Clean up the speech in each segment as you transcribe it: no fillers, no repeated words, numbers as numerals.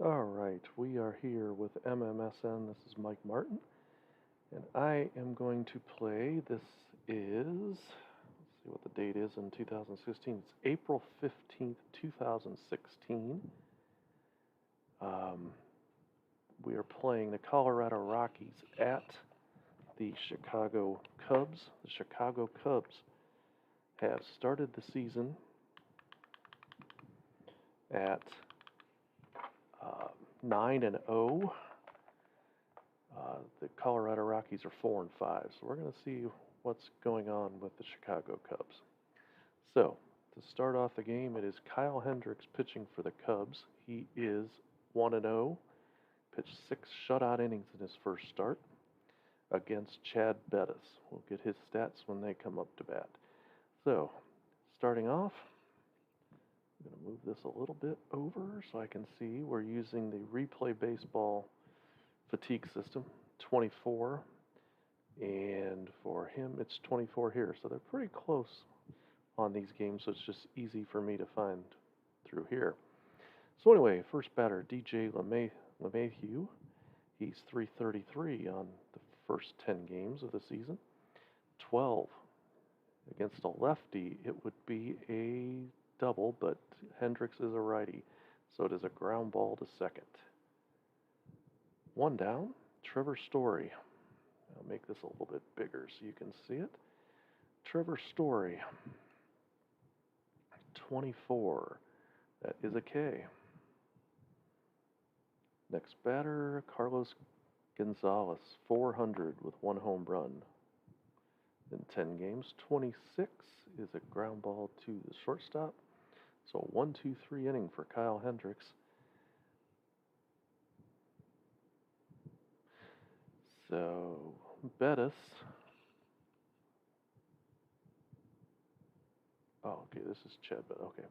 All right, we are here with MMSN. This is Mike Martin, and I am going to play. This is, let's see what the date is in 2016. It's April 15th, 2016. We are playing the Colorado Rockies at the Chicago Cubs. The Chicago Cubs have started the season at 9-0. The Colorado Rockies are 4-5. So we're going to see what's going on with the Chicago Cubs. So to start off the game, it is Kyle Hendricks pitching for the Cubs. He is 1-0. Pitched 6 shutout innings in his first start against Chad Bettis. We'll get his stats when they come up to bat. So starting off, I'm going to move this a little bit over so I can see. We're using the Replay Baseball fatigue system, 24, and for him it's 24 here. So they're pretty close on these games, so it's just easy for me to find through here. So anyway, first batter, DJ LeMahieu. He's 333 on the first 10 games of the season. 12 against a lefty, it would be a double, but Hendricks is a righty, so it is a ground ball to second. One down, Trevor Story. I'll make this a little bit bigger so you can see it. Trevor Story, 24. That is a K. Next batter, Carlos Gonzalez, 400 with 1 home run. In 10 games, 26 is a ground ball to the shortstop. So 1-2-3 inning for Kyle Hendricks. So Bettis. Oh, okay, this is Chad Bettis. Okay.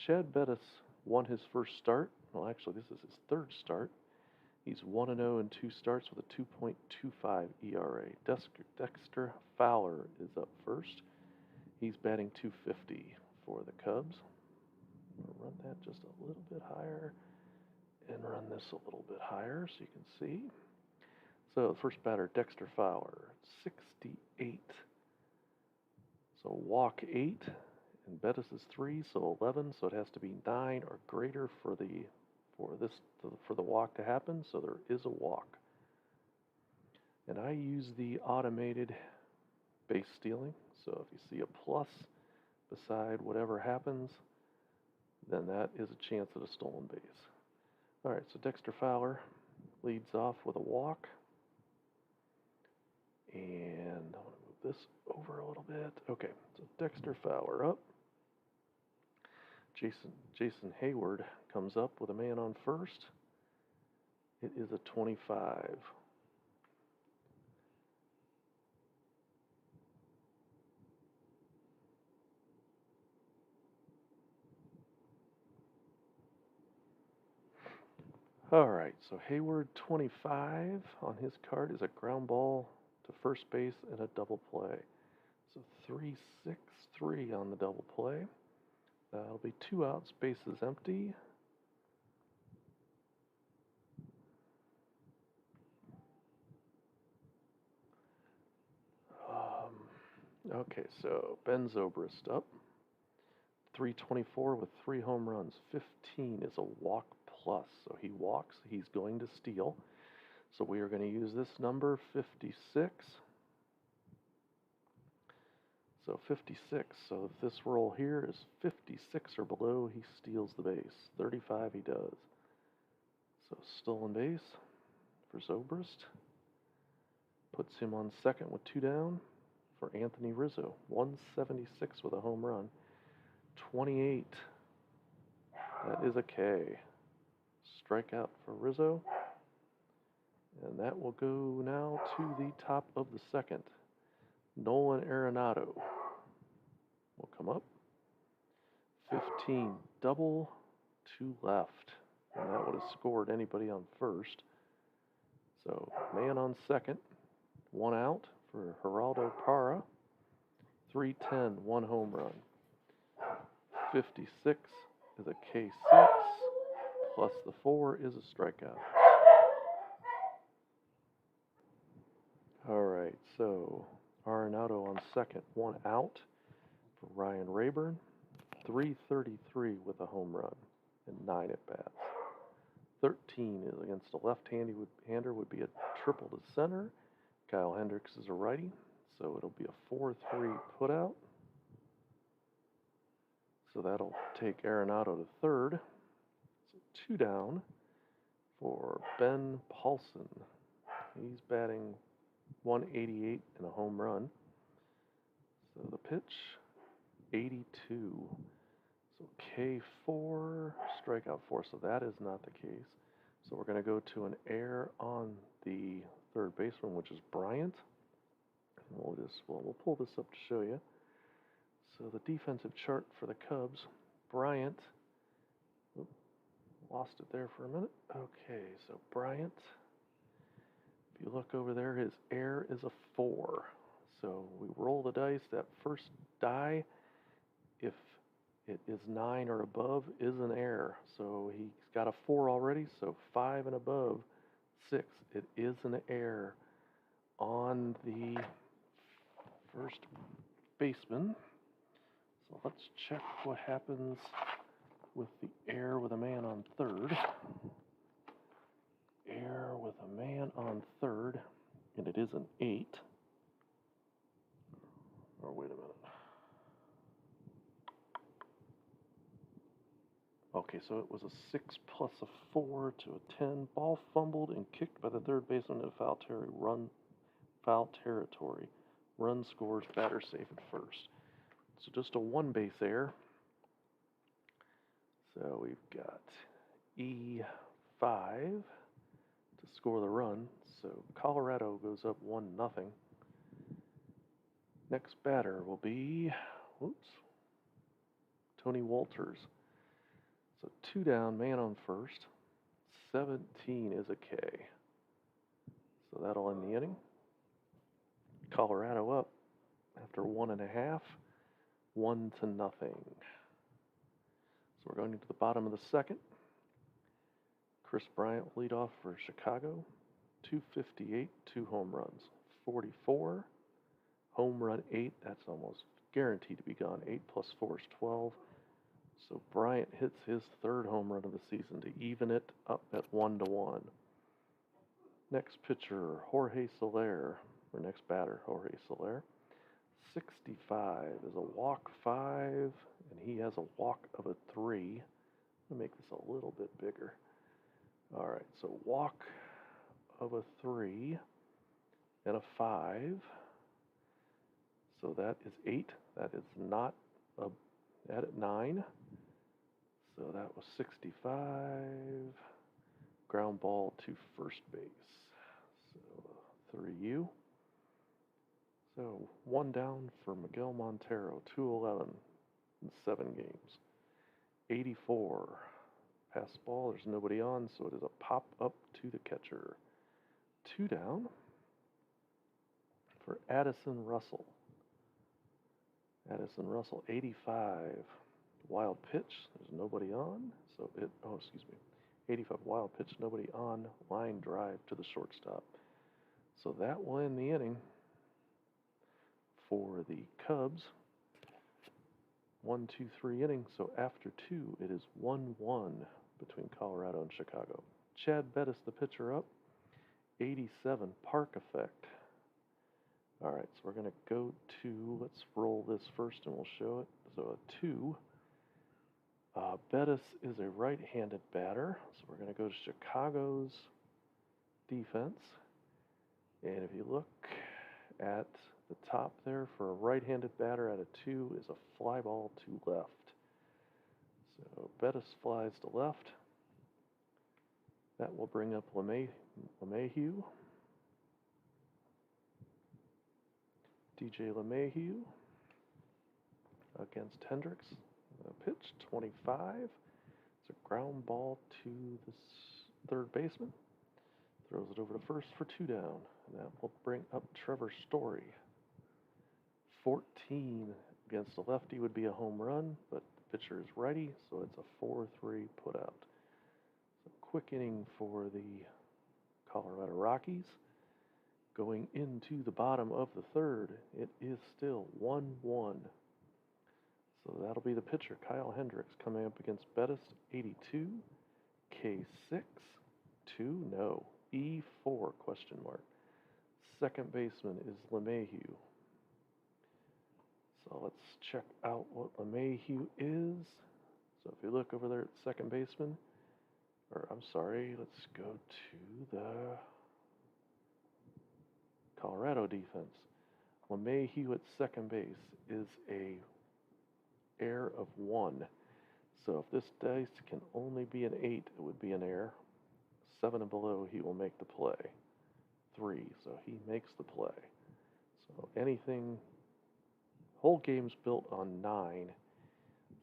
Chad Bettis won his first start. Well, actually, this is his third start. He's 1-0 in 2 starts with a 2.25 ERA. Dexter Fowler is up first. He's batting .250 for the Cubs. I'm going to run that just a little bit higher and run this a little bit higher so you can see. So the first batter, Dexter Fowler, 68. So walk 8, and Bettis is 3, so 11. So it has to be 9 or greater for the walk to happen. So there is a walk. And I use the automated base stealing. So if you see a plus beside whatever happens, then that is a chance at a stolen base. All right, so Dexter Fowler leads off with a walk. And I want to move this over a little bit. Okay, so Dexter Fowler up. Jason Hayward comes up with a man on first. It is a 25. All right, so Hayward 25 on his card is a ground ball to first base and a double play. So 3-6-3 on the double play. That'll be 2 outs, bases empty. Okay, so Ben Zobrist up. 324 with 3 home runs. 15 is a walk plus. So he walks, he's going to steal. So we are going to use this number, 56. So 56. So if this roll here is 56 or below, he steals the base. 35 he does. So stolen base for Zobrist. Puts him on second with 2 down for Anthony Rizzo. 176 with a home run. 28. That is a K. Strikeout for Rizzo. And that will go now to the top of the second. Nolan Arenado will come up. 15, double to left. And that would have scored anybody on first. So, man on second. 1 out for Geraldo Parra. 310, 1 home run. 56 is a K6 plus the 4 is a strikeout. All right, so Arenado on second, 1 out for Ryan Rayburn. 333 with a home run and 9 at bats. 13 is against a left-hander would be a triple to center. Kyle Hendricks is a righty, so it'll be a 4-3 putout. So that'll take Arenado to third. So 2 down for Ben Paulson. He's batting 188 and a home run. So the pitch, 82. So K4, strikeout 4. So that is not the case. So we're going to go to an error on the third baseman, which is Bryant. And we'll pull this up to show you. So the defensive chart for the Cubs, Bryant. Lost it there for a minute. Okay, so Bryant. If you look over there, his error is a 4. So we roll the dice. That first die, if it is 9 or above, is an error. So he's got a 4 already, so 5 and above, 6. It is an error on the first baseman. So let's check what happens with the error with a man on third. Error with a man on third, and it is an 8. Or wait a minute. Okay, so it was a 6 plus a 4 to a 10. Ball fumbled and kicked by the third baseman in foul territory. Run scores, batter safe at first. So just a 1 base error. So we've got E5 to score the run. So Colorado goes up 1-0. Next batter will be, Tony Walters. So 2 down, man on first. 17 is a K. So that'll end the inning. Colorado up after 1.5, 1-0. So we're going into the bottom of the second. Chris Bryant will lead off for Chicago. 258, 2 home runs. 44, home run 8. That's almost guaranteed to be gone. 8 plus 4 is 12. So Bryant hits his 3rd home run of the season to even it up at 1-1. Next pitcher, Jorge Soler. Or next batter, Jorge Soler. 65 is a walk 5, and he has a walk of a 3. Let me make this a little bit bigger. All right, so walk of a 3 and a 5. So that is 8. That is not a at 9. So that was 65. Ground ball to first base. So 3U. So 1 down for Miguel Montero, 211 in 7 games. 84. Pass ball, there's nobody on, so it is a pop up to the catcher. 2 down for Addison Russell. Addison Russell, 85. Wild pitch, there's nobody on, so 85 wild pitch, nobody on, line drive to the shortstop. So that will end the inning for the Cubs. 1, 2, 3 innings, so after 2, it is 1-1 between Colorado and Chicago. Chad Bettis, the pitcher, up. 87, park effect. All right, so we're going to go to, let's roll this first and we'll show it. So a 2. Bettis is a right-handed batter, so we're going to go to Chicago's defense. And if you look at the top there, for a right-handed batter at a 2 is a fly ball to left. So Bettis flies to left. That will bring up LeMahieu. DJ LeMahieu against Hendricks. Pitch 25. It's a ground ball to the third baseman. Throws it over to first for 2 down. And that will bring up Trevor Story. 14 against a lefty would be a home run, but the pitcher is righty, so it's a 4-3 putout. quick inning for the Colorado Rockies. Going into the bottom of the third, it is still 1-1. So that'll be the pitcher, Kyle Hendricks, coming up against Bettis, 82, K6, 2, no, E4, question mark. Second baseman is LeMahieu. So let's check out what LeMahieu is. So if you look over there at second baseman, let's go to the Colorado defense. LeMahieu at second base is a error of 1. So if this dice can only be an 8, it would be an error. 7 and below, he will make the play. 3, so he makes the play. So anything, whole game's built on 9.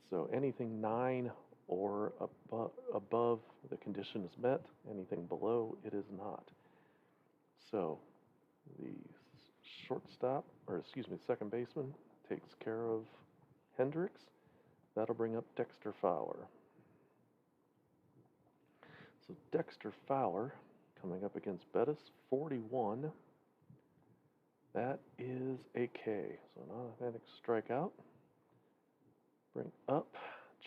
So anything 9 or above, the condition is met. Anything below, it is not. So the second baseman takes care of Hendricks. That'll bring up Dexter Fowler. So Dexter Fowler coming up against Bettis, 41. That is a K. So an automatic strikeout. Bring up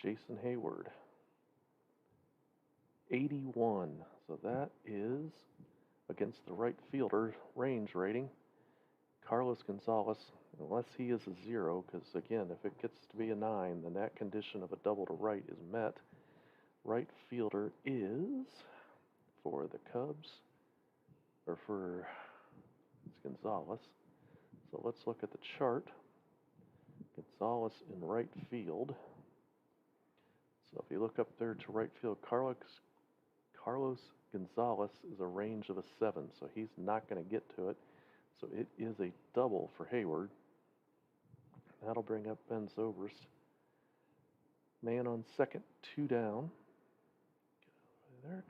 Jason Hayward, 81. So that is against the right fielder range rating. Carlos Gonzalez, unless he is a 0, because again, if it gets to be a 9, then that condition of a double to right is met. Right fielder is, for the Cubs, it's Gonzalez. So let's look at the chart. Gonzalez in right field. So if you look up there to right field, Carlos Gonzalez is a range of a 7, so he's not going to get to it. So it is a double for Hayward. That'll bring up Ben Zobrist. Man on second, 2 down. Get out of there.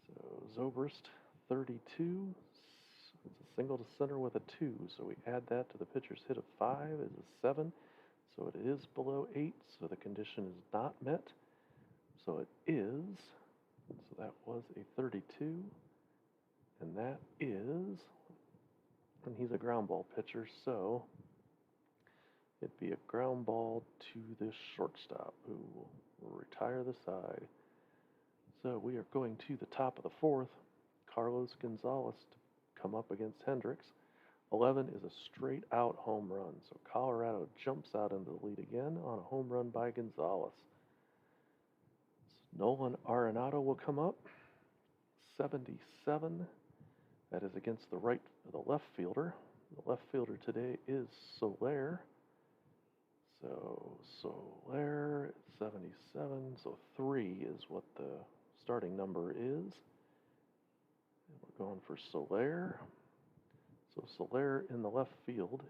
So Zobrist, 32. So it's a single to center with a 2. So we add that to the pitcher's hit of 5 is a 7. So it is below 8. So the condition is not met. So it is. So that was a 32. And that is. And he's a ground ball pitcher, so it'd be a ground ball to the shortstop, who will retire the side. So we are going to the top of the fourth. Carlos Gonzalez to come up against Hendricks. 11 is a straight out home run. So Colorado jumps out into the lead again on a home run by Gonzalez. So Nolan Arenado will come up. 77. That is against the left fielder. The left fielder today is Soler. So Soler at 77. So 3 is what the starting number is. And we're going for Soler. So Soler in the left field,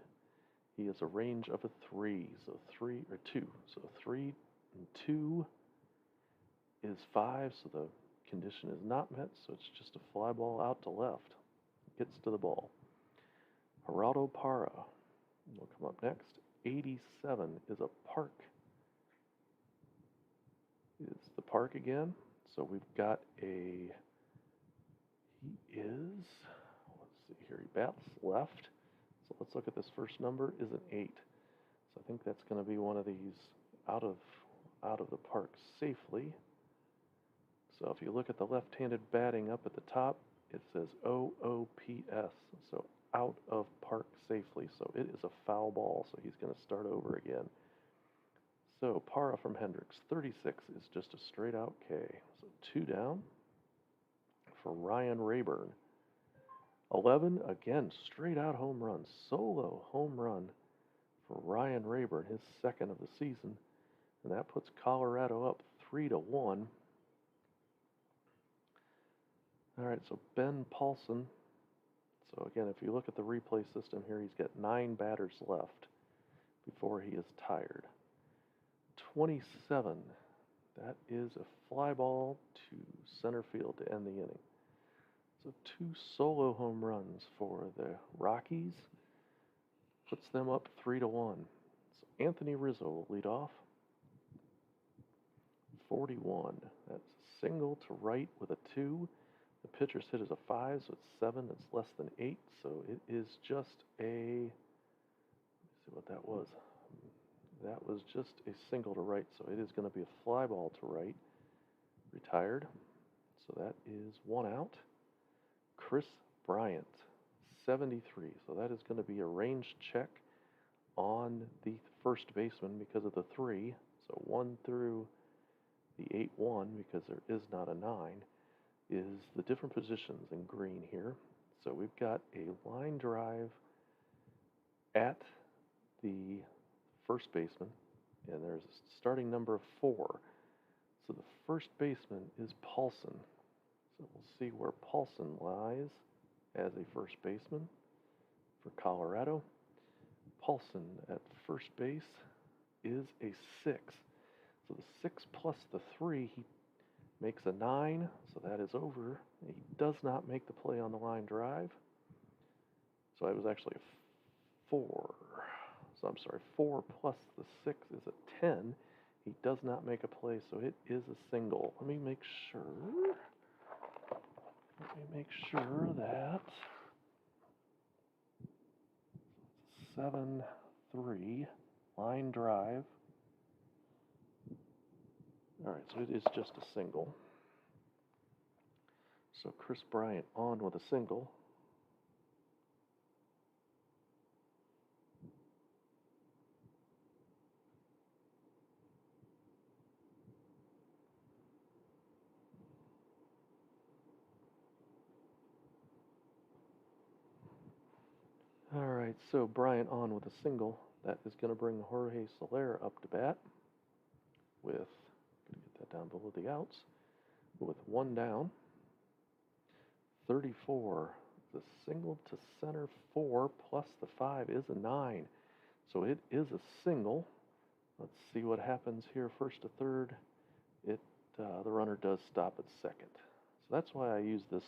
he has a range of a 3. So 3 or 2. So 3 and 2 is 5. So the condition is not met. So it's just a fly ball out to left. Gets to the ball. Geraldo Parra will come up next. 87 is a park. It's the park again. So we've got let's see here, he bats left. So let's look at this first number is an 8. So I think that's going to be one of these out of the park safely. So if you look at the left-handed batting up at the top, it says OOPS, so out of park safely. So it is a foul ball, so he's going to start over again. So Parra from Hendricks, 36 is just a straight out K. So 2 down for Ryan Rayburn. 11, again, straight out home run, solo home run for Ryan Rayburn, his second of the season. And that puts Colorado up 3-1. All right, so Ben Paulson. So again, if you look at the replay system here, he's got 9 batters left before he is tired. 27, that is a fly ball to center field to end the inning. So 2 solo home runs for the Rockies, puts them up 3-1. So Anthony Rizzo will lead off. 41, that's single to right with a 2. The pitcher's hit is a 5, so it's 7. It's less than 8, so it is just a, let's see what that was. That was just a single to right, so it is going to be a fly ball to right. Retired. So that is 1 out. Chris Bryant, 73. So that is going to be a range check on the first baseman because of the 3. So 1 through the 8-1, because there is not a 9, is the different positions in green here. So we've got a line drive at the first baseman, and there's a starting number of 4. So the first baseman is Paulson. So we'll see where Paulson lies as a first baseman for Colorado. Paulson at first base is a 6. So the 6 plus the 3, he makes a 9, so that is over. He does not make the play on the line drive. So it was actually a 4. So I'm sorry, 4 plus the 6 is a 10. He does not make a play, so it is a single. Let me make sure that 7-3 line drive. All right, so it is just a single. So Chris Bryant on with a single. All right, so Bryant on with a single. That is going to bring Jorge Soler up to bat with, going to get that down below the outs, with 1 down. 34, the single to center 4 plus the 5 is a 9. So it is a single. Let's see what happens here. First to third, the runner does stop at second. So that's why I use this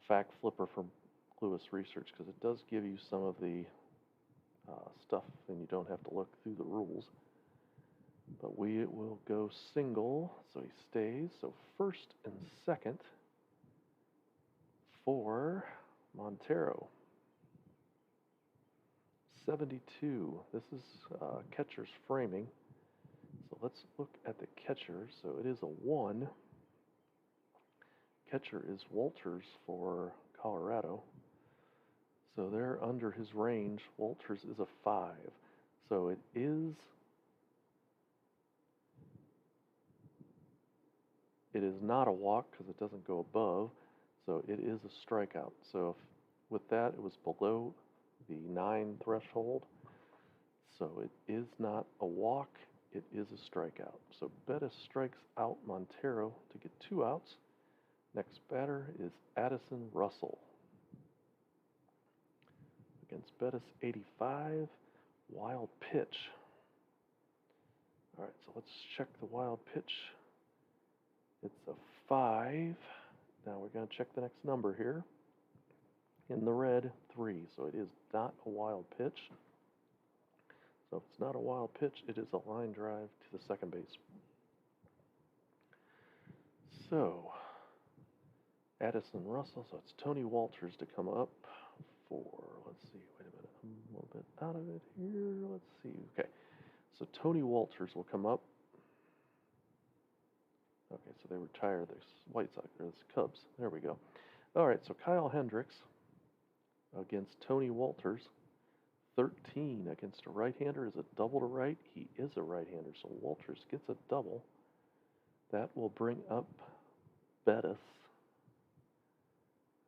fact flipper from Lewis Research, because it does give you some of the stuff, and you don't have to look through the rules. But we will go single, so he stays. So first and second for Montero. 72. This is catcher's framing. So let's look at the catcher. So it is a 1. Catcher is Walters for Colorado. So they're under his range. Walters is a 5. So it is not a walk because it doesn't go above. So it is a strikeout. So if, with that, it was below the 9 threshold. So it is not a walk. It is a strikeout. So Bettis strikes out Montero to get 2 outs. Next batter is Addison Russell. Against Bettis, 85. Wild pitch. All right, so let's check the wild pitch. It's a 5. Now we're going to check the next number here. In the red, 3. So it is not a wild pitch. So if it's not a wild pitch, it is a line drive to the second base. So Addison Russell, so it's Tony Walters to come up for, let's see, wait a minute, I'm a little bit out of it here. Let's see, okay. So Tony Walters will come up. Okay, so they retire the White Sox, or the Cubs. There we go. All right, so Kyle Hendricks against Tony Walters. 13 against a right-hander is a double to right. He is a right-hander, so Walters gets a double. That will bring up Bettis.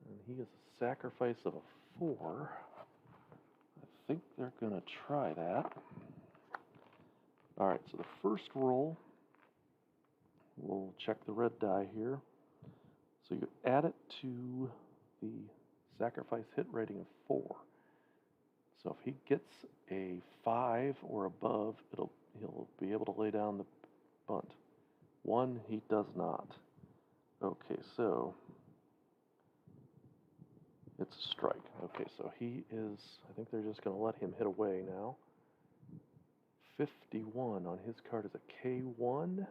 And he is a sacrifice of a 4. I think they're going to try that. All right, so the first roll, we'll check the red die here. So you add it to the sacrifice hit rating of 4. So if he gets a 5 or above, he'll be able to lay down the bunt. 1, he does not. Okay, so it's a strike. Okay, so he is, I think they're just going to let him hit away now. 51 on his card is a K1.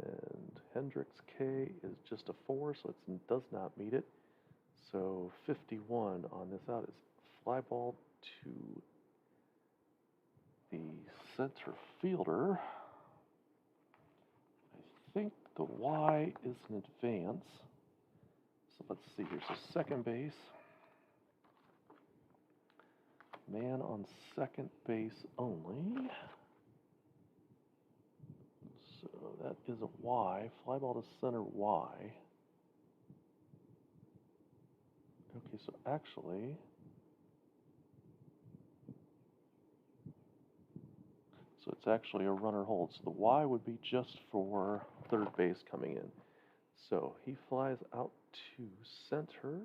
And Hendricks' K is just a 4, so it does not meet it. So 51 on this out is fly ball to the center fielder. I think the Y is an advance. So let's see, here's a second base. Man on second base only. So that is a Y. Fly ball to center Y. Okay, so actually, it's actually a runner hold. So the Y would be just for third base coming in. So he flies out to center.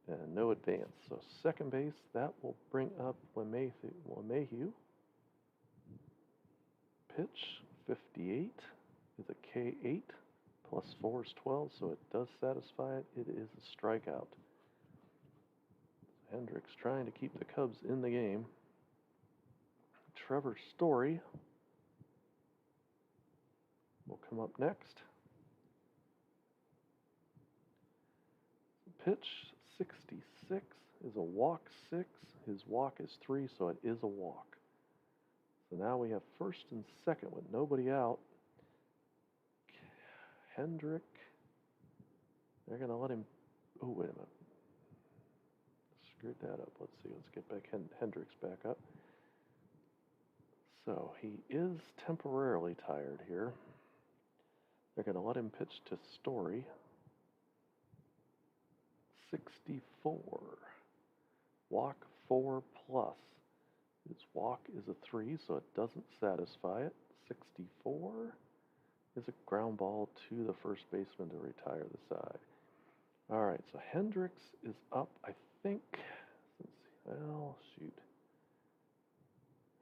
And no advance. So second base, that will bring up LeMahieu. Pitch, 58 is a K8. Plus 4 is 12, so it does satisfy it. It is a strikeout. Hendricks trying to keep the Cubs in the game. Trevor Story will come up next. Pitch, 66 is a walk 6. His walk is 3, so it is a walk. So now we have first and second with nobody out. Hendrick, they're going to let him. Oh, wait a minute. Screwed that up. Let's see. Let's get back Hendricks back up. So he is temporarily tired here. They're going to let him pitch to Story. 64. Walk 4 plus. His walk is a 3, so it doesn't satisfy it. 64 is a ground ball to the first baseman to retire the side. All right, so Hendricks is up, I think. Well, shoot.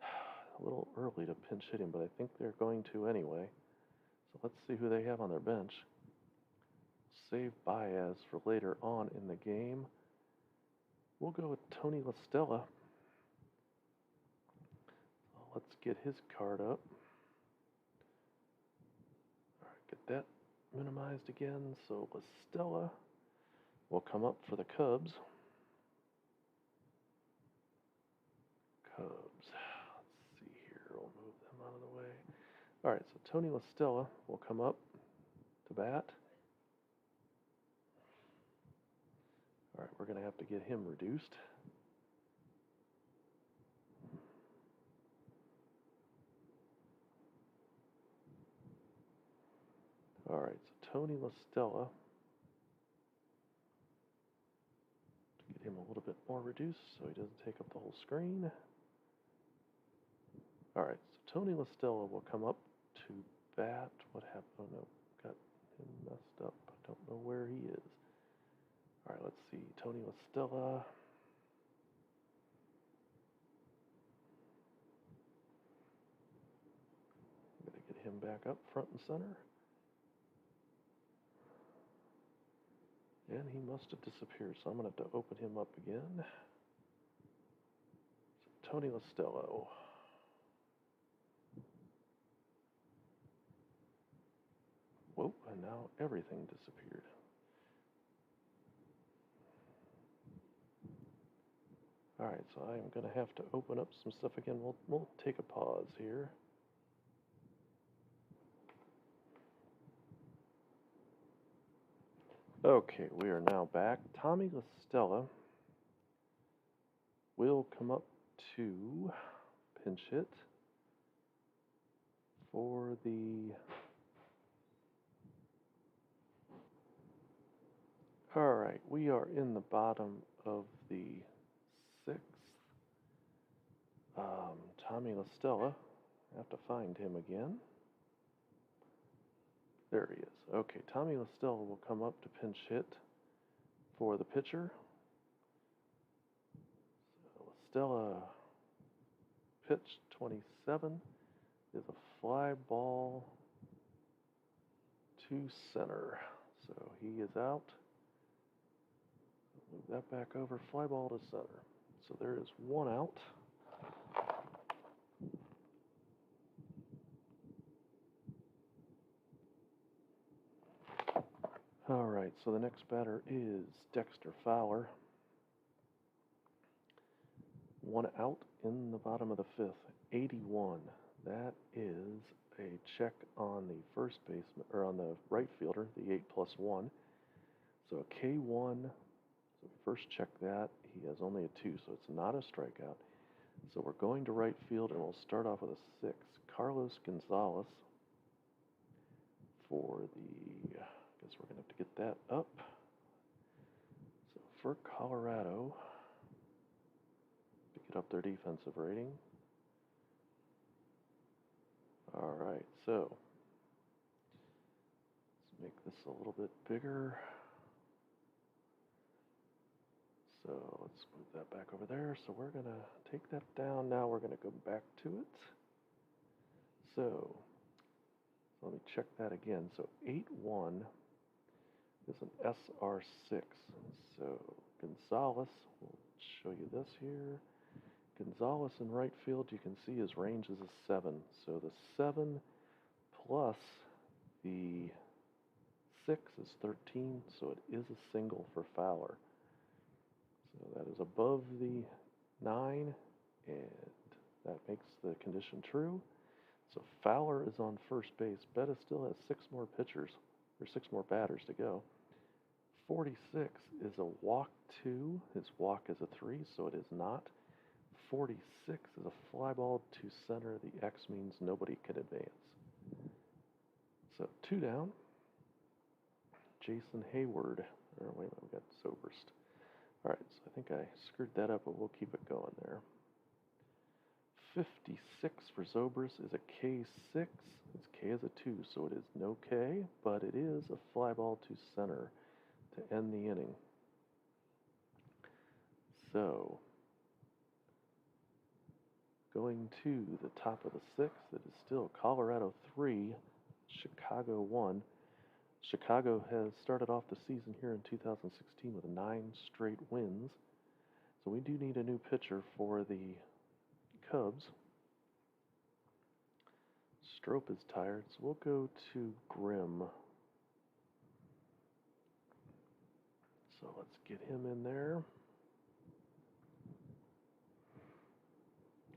A little early to pinch hit him, but I think they're going to anyway. So let's see who they have on their bench. Save Baez for later on in the game. We'll go with Tony La Stella. Let's get his card up. All right, get that minimized again. So La Stella will come up for the Cubs. Let's see here. We'll move them out of the way. All right, so Tony La Stella will come up to bat. All right, we're going to have to get him reduced. All right, so Tony La Stella. To get him a little bit more reduced so he doesn't take up the whole screen. All right, so Tony La Stella will come up to bat. What happened? Oh, no, got him messed up. I don't know where he is. All right, let's see. Tony La Stella. I'm going to get him back up front and center. And he must have disappeared, so I'm going to have to open him up again. So Tony La Stella. Whoa, and now everything disappeared. All right, so I'm going to have to open up some stuff again. We'll take a pause here. Okay, we are now back. Tommy La Stella will come up to pinch hit for the... All right, we are in the bottom of the 6th. Tommy La Stella, I have to find him again. There he is. Okay, Tommy La Stella will come up to pinch hit for the pitcher. So La Stella pitch 27 is a fly ball to center. So he is out. Move that back over, fly ball to center. So there is one out. All right, so the next batter is Dexter Fowler. 1 out in the bottom of the fifth. 81. That is a check on the first baseman, or on the right fielder, the 8+1. So a K1. So we first check that. He has only a 2, so it's not a strikeout. So we're going to right field, and we'll start off with a 6. Carlos Gonzalez for the, I guess we're going to have to get that up. So for Colorado, to get up their defensive rating. All right, so let's make this a little bit bigger. So let's move that back over there. So we're going to take that down. Now we're going to go back to it. So let me check that again. So 8-1 is an SR6. So Gonzalez, we'll show you this here. Gonzalez in right field, you can see his range is a 7. So the 7 plus the 6 is 13, so it is a single for Fowler. So that is above the 9, and that makes the condition true. So Fowler is on first base. Bettis still has 6 more pitchers, or 6 more batters to go. 46 is a walk 2. His walk is a 3, so it is not. 46 is a fly ball to center. The X means nobody can advance. So 2 down. Jason Hayward. Or wait a minute, we got Zobrist. All right, so I think I screwed that up, but we'll keep it going there. 56 for Zobrist is a K6. Its K is a 2, so it is no K, but it is a fly ball to center to end the inning. So going to the top of the 6th, it is still Colorado 3, Chicago 1. Chicago has started off the season here in 2016 with 9 straight wins. So we do need a new pitcher for the Cubs. Strop is tired, so we'll go to Grimm. So let's get him in there.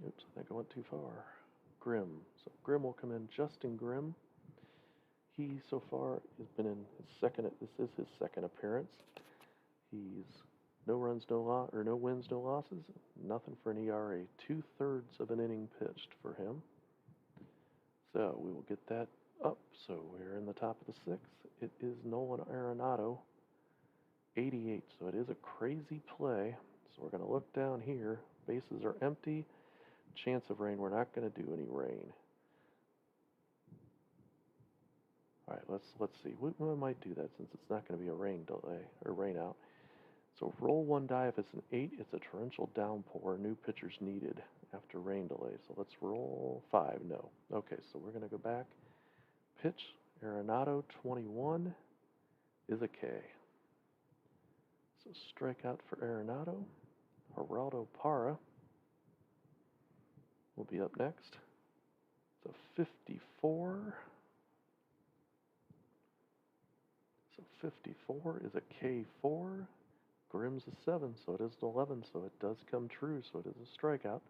Oops, I think I went too far. Grimm. So Grimm will come in. Justin Grimm. He so far has been in his second. This is his second appearance. He's no runs, no wins, no losses. Nothing for an ERA. 2/3 of an inning pitched for him. So we will get that up. So we're in the top of the 6th. It is Nolan Arenado, 88. So it is a crazy play. So we're going to look down here. Bases are empty. Chance of rain. We're not going to do any rain. All right, let's see. We might do that since it's not going to be a rain delay or rain out. So roll 1 die. If it's an 8, it's a torrential downpour. New pitchers needed after rain delay. So let's roll 5. No. Okay, so we're going to go back. Pitch. Arenado, 21 is a K. So strikeout for Arenado. Geraldo Parra will be up next. So 54. So 54 is a K4. Grimm's a 7, so it is an 11, so it does come true, so it is a strikeout.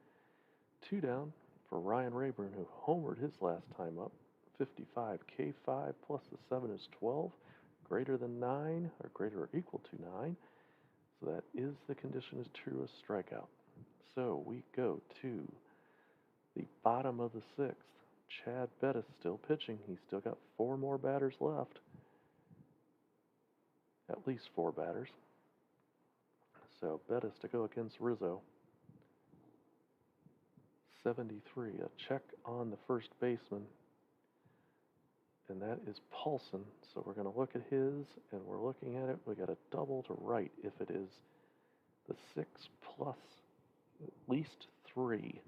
2 down for Ryan Rayburn, who homered his last time up. 55, K5 plus the 7 is 12, greater than 9, or greater or equal to 9. So that is the condition is true, a strikeout. So we go to the bottom of the 6th. Chad Bettis still pitching. He's still got 4 more batters left. At least 4 batters. So Bettis to go against Rizzo. 73, a check on the first baseman. And that is Paulson. So we're going to look at his, and we're looking at it. We got a double to right if it is the 6 plus at least 3.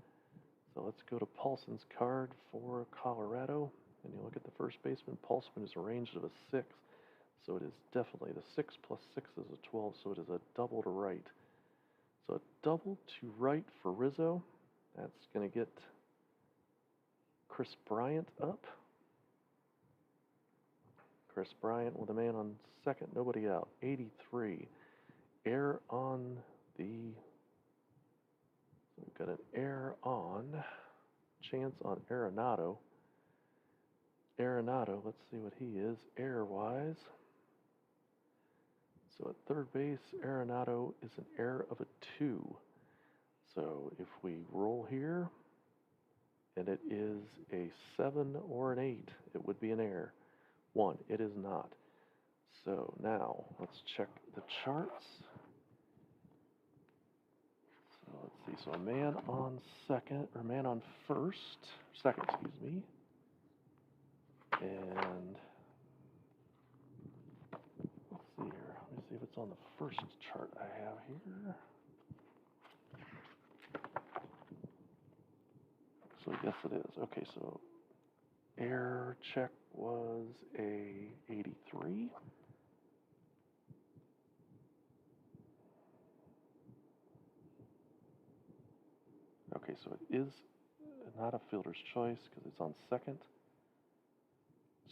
So let's go to Paulson's card for Colorado. And you look at the first baseman. Paulson is arranged of a 6. So it is definitely the 6 plus 6 is a 12. So it is a double to right. So a double to right for Rizzo. That's going to get Chris Bryant up. Chris Bryant with a man on second, nobody out. 83. Error on the. We've got an error on. Chance on Arenado. Arenado, let's see what he is error-wise. So at third base, Arenado is an error of a 2. So if we roll here, and it is a 7 or an 8, it would be an error. 1, it is not. So now, let's check the charts. So let's see, so a man on second, or man on second, excuse me. And let's see here. Let me see if it's on the first chart I have here. So yes, it is. Okay, so error check was a 83. Okay, so it is not a fielder's choice because it's on second.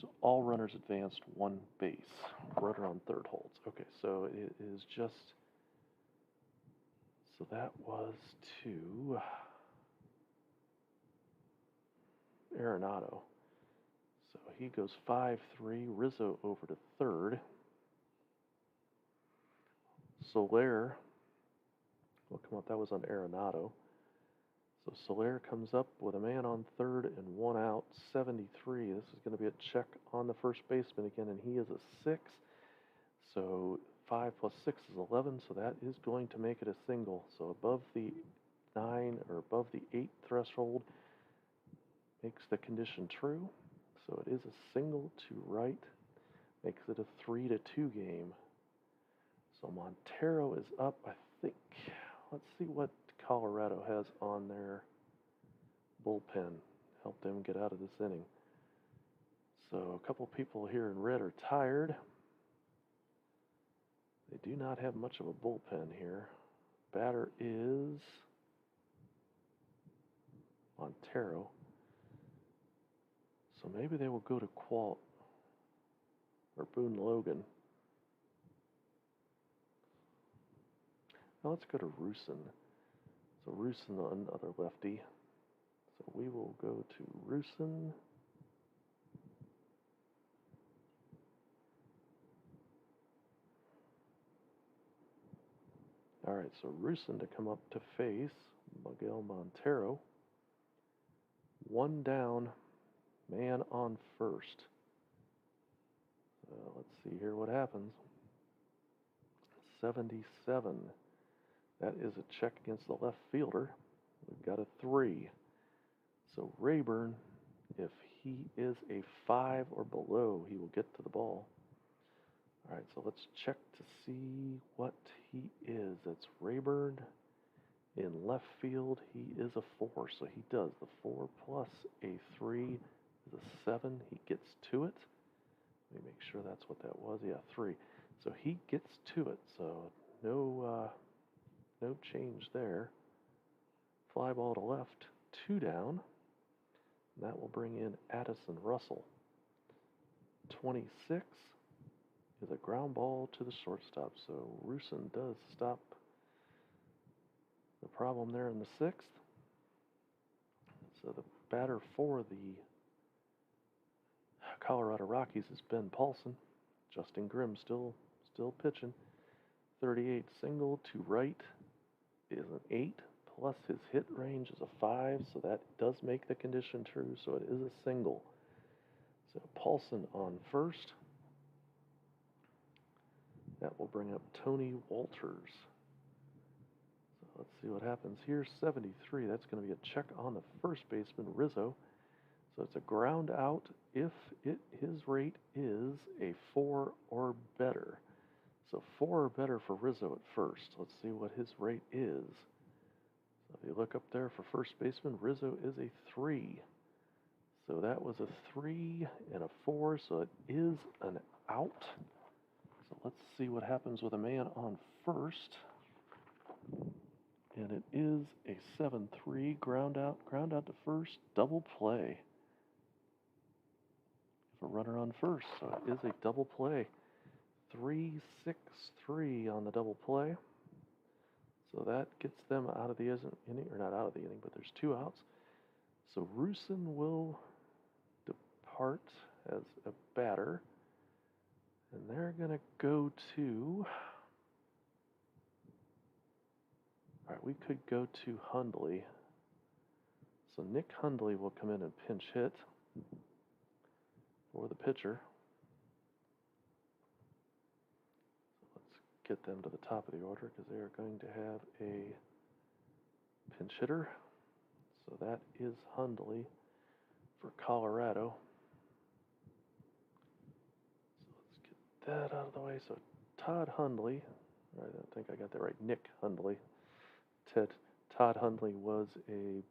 So all runners advanced 1 base. Runner on third holds. Okay, so it is just, so that was to Arenado. So he goes 5-3. Rizzo over to third. Soler will come up. That was on Arenado. So Soler comes up with a man on third and 1 out. 73. This is going to be a check on the first baseman again, and he is a 6. So 5 plus 6 is 11. So that is going to make it a single. So above the 9 or above the 8 threshold makes the condition true. So it is a single to right, makes it a 3-2 game. So Montero is up, I think. Let's see what Colorado has on their bullpen. Help them get out of this inning. So a couple people here in red are tired. They do not have much of a bullpen here. Batter is Montero. So maybe they will go to Qualt or Boone Logan. Now let's go to Rusin. So Rusin, another lefty. So we will go to Rusin. All right, so Rusin to come up to face Miguel Montero. 1 down, man on first. Let's see here what happens. 77. That is a check against the left fielder. We've got a 3. So Rayburn, if he is a 5 or below, he will get to the ball. All right, so let's check to see what he is. That's Rayburn. In left field, he is a 4, so he does. The 4 plus a 3 is a 7. He gets to it. Let me make sure that's what that was. Yeah, 3. So he gets to it. So no change there. Fly ball to left, 2 down. And that will bring in Addison Russell. 26 is a ground ball to the shortstop. So Rusin does stop the problem there in the 6th. So the batter for the Colorado Rockies is Ben Paulson. Justin Grimm still pitching. 38 single to right is an 8, plus his hit range is a 5, so that does make the condition true, so it is a single. So Paulson on first. That will bring up Tony Walters. So let's see what happens here. 73, that's going to be a check on the first baseman, Rizzo. So it's a ground out if his rate is a 4 or better. So 4 or better for Rizzo at first. Let's see what his rate is. So if you look up there for first baseman, Rizzo is a 3. So that was a 3 and a 4, so it is an out. So let's see what happens with a man on first. And it is a 7-3 ground out to first, double play. for runner on first. So it is a double play. 3-6-3 on the double play. So that gets them out of the inning, or not out of the inning, but there's 2 outs. So Rusin will depart as a batter. And they're going to go to... All right, we could go to Hundley. So Nick Hundley will come in and pinch hit for the pitcher. So let's get them to the top of the order because they are going to have a pinch hitter. So that is Hundley for Colorado. So let's get that out of the way. So Todd Hundley, I don't think I got that right, Nick Hundley. Todd Hundley was a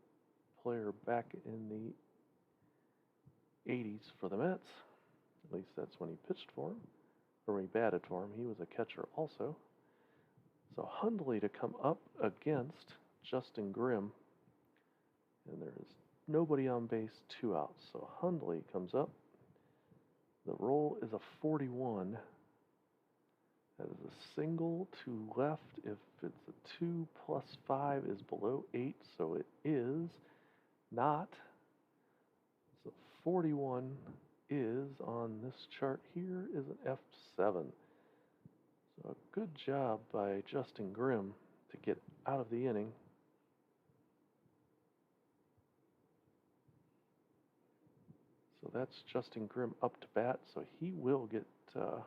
player back in the 80s for the Mets. At least that's when he pitched for him, or when he batted for him. He was a catcher also. So Hundley to come up against Justin Grimm. And there is nobody on base, 2 outs. So Hundley comes up. The roll is a 41. That is a single to left. If it's a 2 plus 5 is below 8, so it is not. So 41 is, on this chart here, is an F7. So a good job by Justin Grimm to get out of the inning. So that's Justin Grimm up to bat, so he will get... Okay,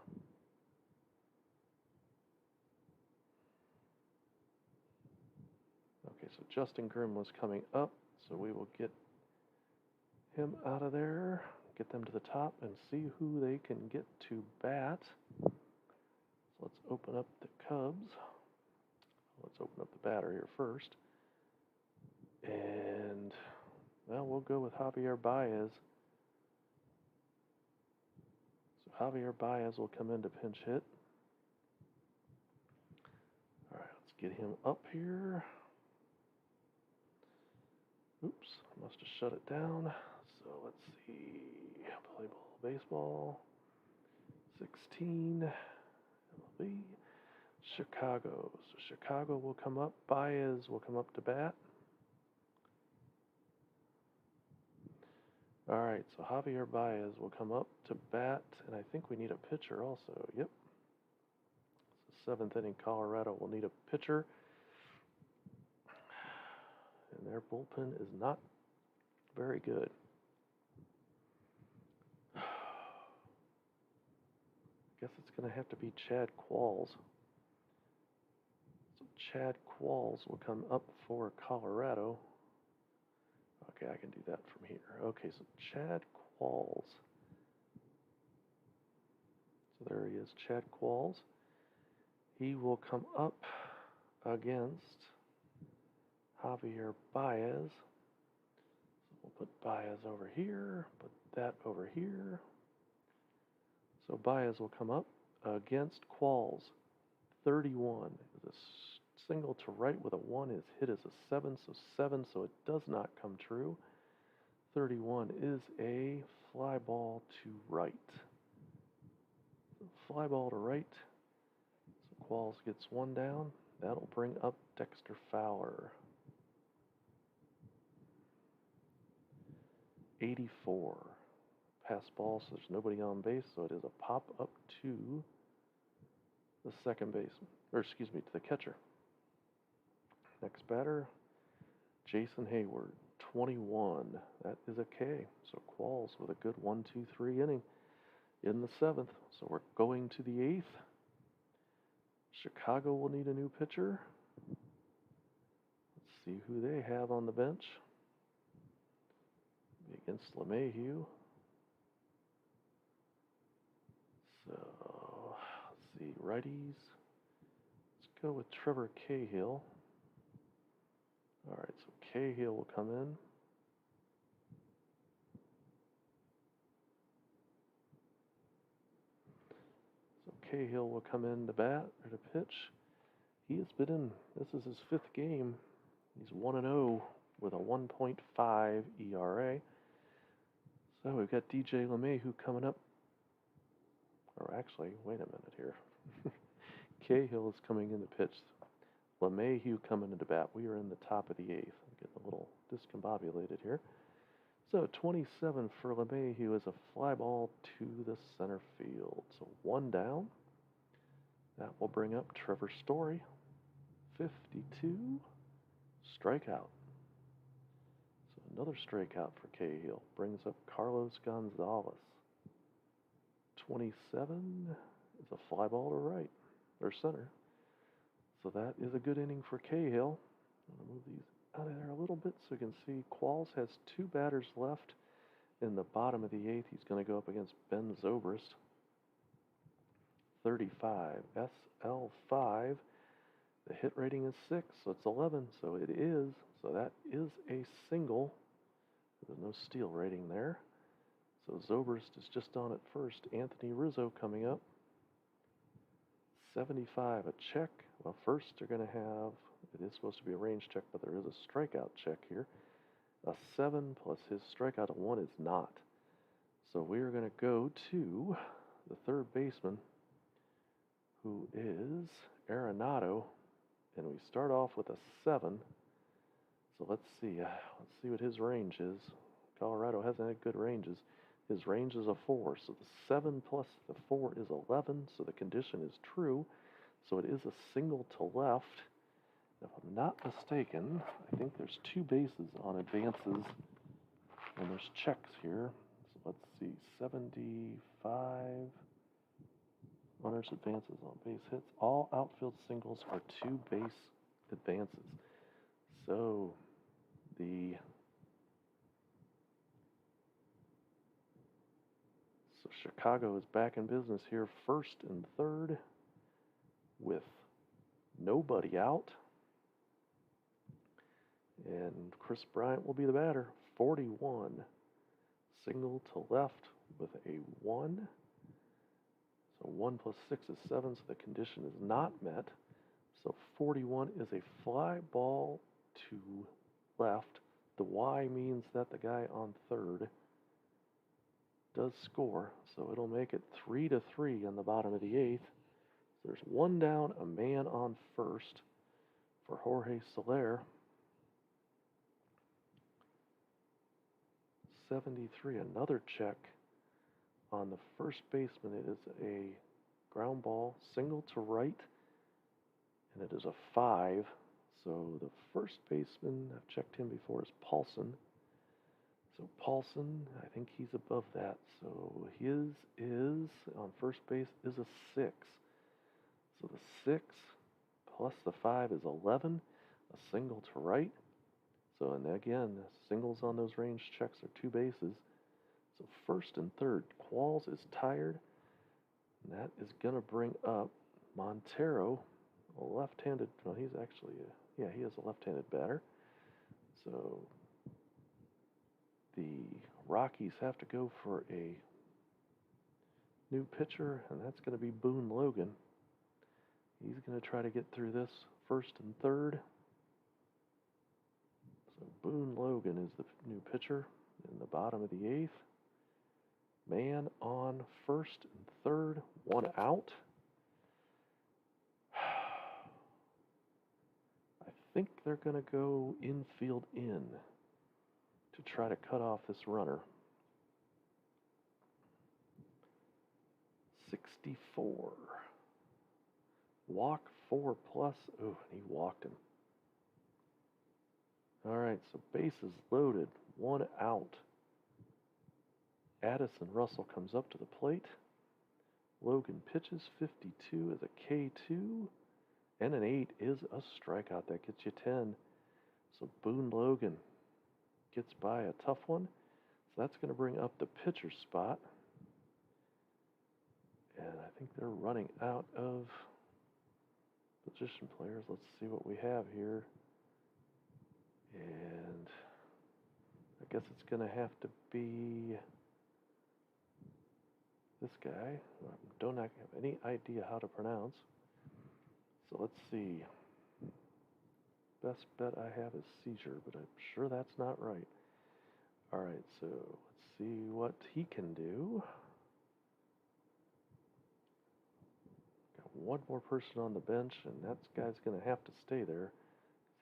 so Justin Grimm was coming up, so we will get him out of there, get them to the top, and see who they can get to bat. So let's open up the Cubs. Let's open up the batter here first. And, well, we'll go with Javier Baez. So Javier Baez will come in to pinch hit. All right, let's get him up here. Oops, I must have shut it down. So let's see. Playball Baseball. 16. MLB. Chicago. So Chicago will come up. Baez will come up to bat. All right, so Javier Baez will come up to bat, and I think we need a pitcher also. Yep. So 7th inning, Colorado will need a pitcher. And their bullpen is not very good. I guess it's going to have to be Chad Qualls. So Chad Qualls will come up for Colorado. Okay, I can do that from here. Okay, so Chad Qualls. So there he is, Chad Qualls. He will come up against Javier Baez. So we'll put Baez over here, put that over here. So Baez will come up against Qualls. 31 is a single to right with a 1 is hit as a 7, so 7, so it does not come true. 31 is a fly ball to right. So fly ball to right. So Qualls gets 1 down. That'll bring up Dexter Fowler. 84. Pass ball, so there's nobody on base, so it is a pop up to the second baseman, or excuse me, to the catcher. Next batter, Jason Hayward, 21. That is a K. So Qualls with a good 1-2-3 inning in the 7th. So we're going to the 8th. Chicago will need a new pitcher. Let's see who they have on the bench. Against LeMahieu. So, let's see, righties. Let's go with Trevor Cahill. All right, so Cahill will come in. So Cahill will come in to bat or to pitch. He has been in, this is his 5th game. He's 1-0 with a 1.5 ERA. So we've got DJ LeMahieu coming up. Or actually, wait a minute here. Cahill is coming in to pitch. LeMahieu coming into bat. We are in the top of the eighth. I'm getting a little discombobulated here. So 27 for LeMahieu is a fly ball to the center field. So one down. That will bring up Trevor Story. 52. Strikeout. So another strikeout for Cahill. Brings up Carlos Gonzalez. 27 is a fly ball to right, or center. So that is a good inning for Cahill. I'm going to move these out of there a little bit so you can see Qualls has two batters left in the bottom of the eighth. He's going to go up against Ben Zobrist. 35, SL5. The hit rating is 6, so it's 11, so it is. So that is a single. There's no steal rating there. So Zobrist is just on at first. Anthony Rizzo coming up. 75, a check. Well, first they're going to have, it is supposed to be a range check, but there is a strikeout check here. A 7 plus his strikeout of 1 is not. So we are going to go to the third baseman, who is Arenado, and we start off with a 7. So let's see what his range is. Colorado hasn't had good ranges. His range is a 4, so the 7 plus the 4 is 11, so the condition is true. So it is a single to left. If I'm not mistaken, I think there's 2 bases on advances, and there's checks here. So let's see, 75 runners advances on base hits. All outfield singles are 2 base advances. So Chicago is back in business here, first and third, with nobody out. And Chris Bryant will be the batter. 41. Single to left with a 1. So 1 plus 6 is 7, so the condition is not met. So 41 is a fly ball to left. The Y means that the guy on third does score, so it'll make it 3-3 on the bottom of the eighth. So there's 1 down, a man on first for Jorge Soler. 73, another check on the first baseman. It is a ground ball, single to right, and it is a 5. So the first baseman, I've checked him before, is Paulson. So Paulson, I think he's above that. So his is, on first base, is a 6. So the 6 plus the 5 is 11, a single to right. So, and again, singles on those range checks are 2 bases. So first and third, Qualls is tired. And that is going to bring up Montero, a left-handed, well, he's actually, he is a left-handed batter. So the Rockies have to go for a new pitcher, and that's going to be Boone Logan. He's going to try to get through this first and third. So Boone Logan is the new pitcher in the bottom of the eighth. Man on first and third, 1 out. I think they're going to go infield in to try to cut off this runner. 64. Walk 4 plus. Oh, he walked him. All right, so bases loaded, 1 out. Addison Russell comes up to the plate. Logan pitches. 52 is a K2, and an 8 is a strikeout. That gets you 10. So Boone Logan gets by a tough one. So that's going to bring up the pitcher spot. And I think they're running out of position players. Let's see what we have here. And I guess it's going to have to be this guy. I don't have any idea how to pronounce. So let's see. Best bet I have is seizure, but I'm sure that's not right. All right, so let's see what he can do. Got one more person on the bench, and that guy's going to have to stay there.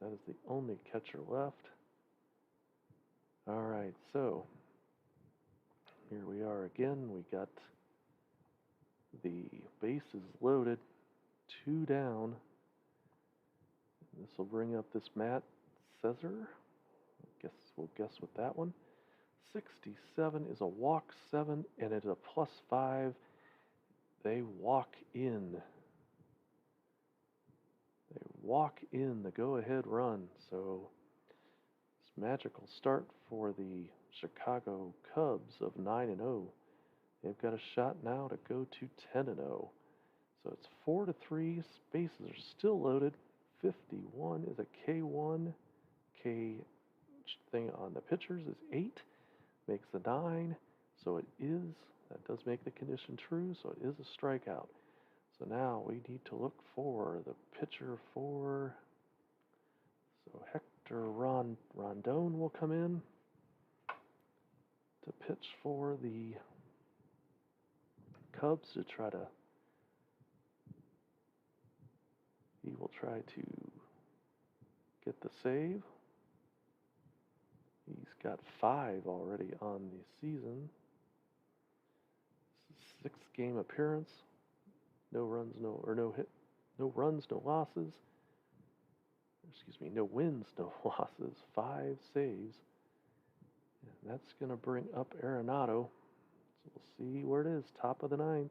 That is the only catcher left. All right, so here we are again. We got the bases loaded, 2 down. This will bring up this Matt Cesar. We'll guess with that one. 67 is a walk 7, and it's a +5. They walk in. They walk in the go-ahead run. So it's a magical start for the Chicago Cubs of 9-0. They've got a shot now to go to 10-0. So it's 4-3. Bases are still loaded. 51 is a K1. K thing on the pitchers is 8. Makes the 9. So that does make the condition true. So it is a strikeout. So now we need to look for the pitcher for. So Hector Rondon will come in to pitch for the Cubs to try to. He will try to get the save. He's got 5 already on the season. This is 6th game appearance. No runs, no losses. Excuse me, no wins, no losses. 5 saves. And that's going to bring up Arenado. So we'll see where it is. Top of the 9th.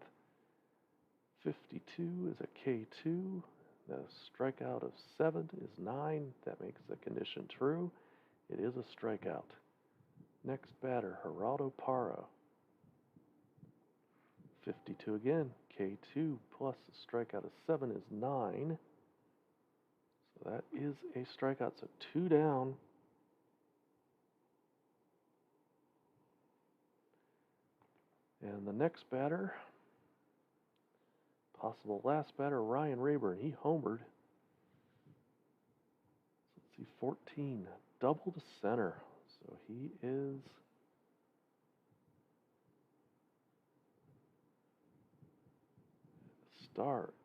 52 is a K2. The strikeout of 7 is 9. That makes the condition true. It is a strikeout. Next batter, Geraldo Parra. 52 again. K2 plus a strikeout of 7 is 9. So that is a strikeout. So 2 down. And the next batter, possible last batter, Ryan Rayburn. He homered. So let's see, 14. Double to center. So he is start.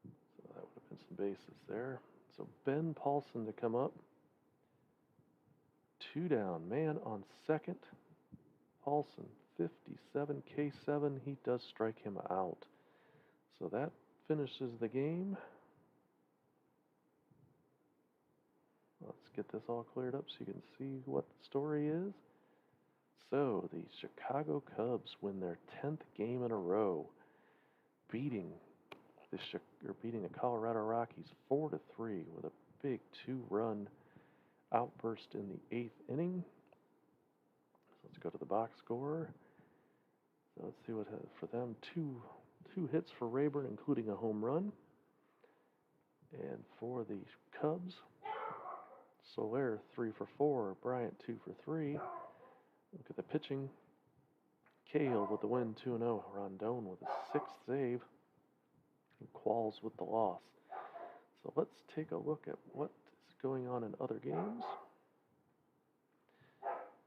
So that would have been some bases there. So Ben Paulson to come up. 2 down. Man on second. Paulson, 57 K7. He does strike him out. So that finishes the game. Let's get this all cleared up so you can see what the story is. So the Chicago Cubs win their 10th game in a row, beating the Colorado Rockies 4-3 with a big 2-run outburst in the 8th inning. So let's go to the box score. So let's see what for them. Two hits for Rayburn, including a home run. And for the Cubs, Soler 3 for 4, Bryant 2 for 3. Look at the pitching. Cahill with the win, 2-0. Rondon with a 6th save. And Qualls with the loss. So let's take a look at what is going on in other games.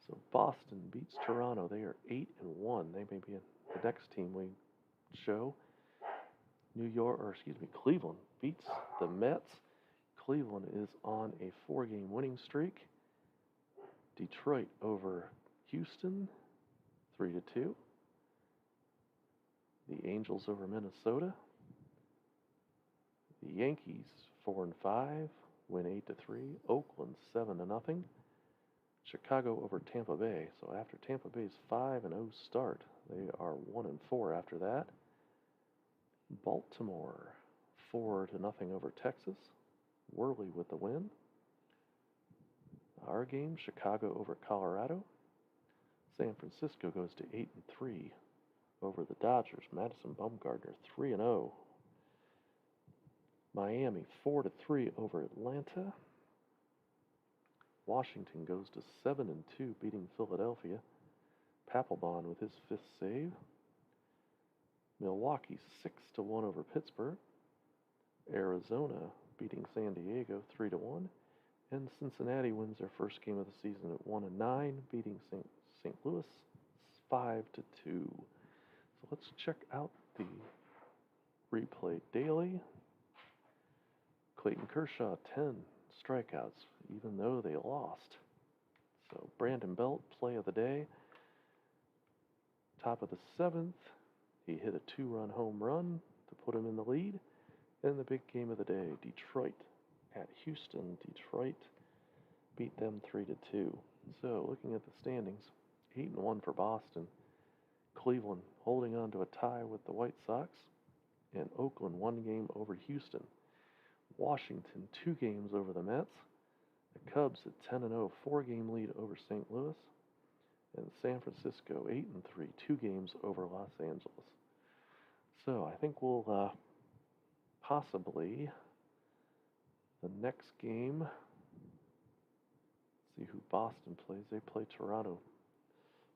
So Boston beats Toronto. They are 8-1. They may be the next team we show. Cleveland beats the Mets. Cleveland is on a 4-game winning streak. Detroit over Houston, 3-2. The Angels over Minnesota. The Yankees 4-5, win 8-3. Oakland 7-0. Chicago over Tampa Bay. So after Tampa Bay's 5-0 start, they are 1-4 after that. Baltimore 4-0 over Texas. Worley with the win. Our game, Chicago over Colorado. San Francisco goes to 8-3 over the Dodgers. Madison Bumgarner 3-0. Miami 4-3 over Atlanta. Washington goes to 7-2, beating Philadelphia. Papelbon with his 5th save. Milwaukee 6-1 over Pittsburgh. Arizona beating San Diego 3-1. And Cincinnati wins their first game of the season at 1-9, beating St. St. Louis. It's 5-2. So let's check out the replay daily. Clayton Kershaw, 10 strikeouts, even though they lost. So Brandon Belt, play of the day. Top of the 7th, he hit a 2-run home run to put him in the lead. And the big game of the day, Detroit at Houston. Detroit beat them 3-2. So looking at the standings, 8-1 for Boston. Cleveland holding on to a tie with the White Sox. And Oakland 1 game over Houston. Washington 2 games over the Mets. The Cubs at 10-0, 4-game lead over St. Louis. And San Francisco 8-3, 2 games over Los Angeles. So I think we'll possibly the next game. See who Boston plays. They play Toronto.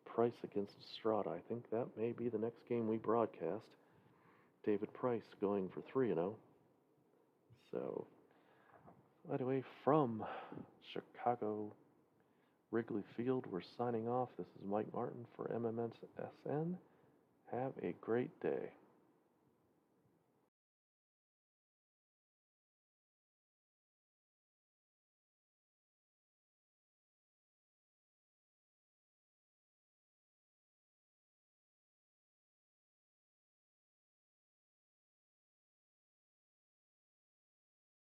Price against Estrada. I think that may be the next game we broadcast. David Price going for 3-0. So, anyway, from Chicago Wrigley Field, we're signing off. This is Mike Martin for MMSN. Have a great day.